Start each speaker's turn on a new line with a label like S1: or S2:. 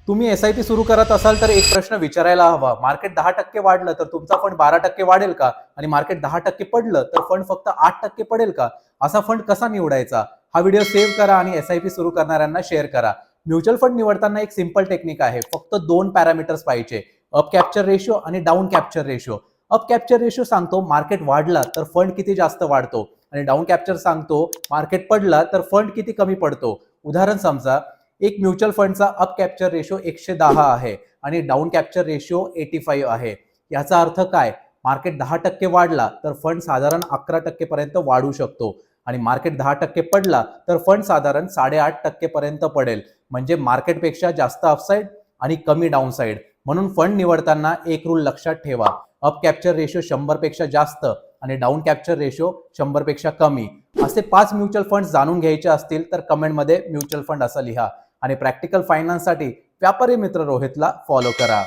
S1: तुम्ही एसआयपी सुरू करत असाल तर एक प्रश्न विचारायला हवा, मार्केट 10% वाढलं तर तुमचा फंड 12% वाढेल का? आणि मार्केट 10% पडलं तर फंड फक्त 8% पडेल का? असा फंड कसा निवडायचा? हा व्हिडिओ सेव्ह करा आणि एसआयपी सुरू करणाऱ्यांना शेअर करा. म्युच्युअल फंड निवडताना एक सिंपल टेक्निक आहे. फक्त 2 पॅरामीटर्स पाहिजे, अप कॅप्चर रेशो आणि down capture ratio. Up capture ratio सांगतो मार्केट वाढला तर फंड किती जास्त वाढतो, आणि डाऊन कॅप्चर सांगतो मार्केट पडला तर फंड किती कमी पडतो. उदाहरण समजा, एक म्युच्युअल फंडचा अप कॅप्चर रेशो 110 आहे आणि डाऊन कॅप्चर रेशो 85 आहे. याचा अर्थ काय? मार्केट 10% वाढला तर फंड साधारण 11% पर्यंत वाढू शकतो, आणि मार्केट 10% पडला तर फंड साधारण 8.5% पर्यंत पडेल. म्हणजे मार्केटपेक्षा जास्त अपसाईड आणि कमी डाऊनसाईड. म्हणून फंड निवडताना एक रूल लक्षात ठेवा, अप कॅप्चर रेशो 100 पेक्षा जास्त आणि डाऊन कॅप्चर रेशो 100 पेक्षा कमी. असे 5 म्युच्युअल फंड जाणून घ्यायचे असतील तर कमेंटमध्ये म्युच्युअल फंड असं लिहा. आणि प्रॅक्टिकल फायनान्ससाठी व्यापारी मित्र रोहितला फॉलो करा.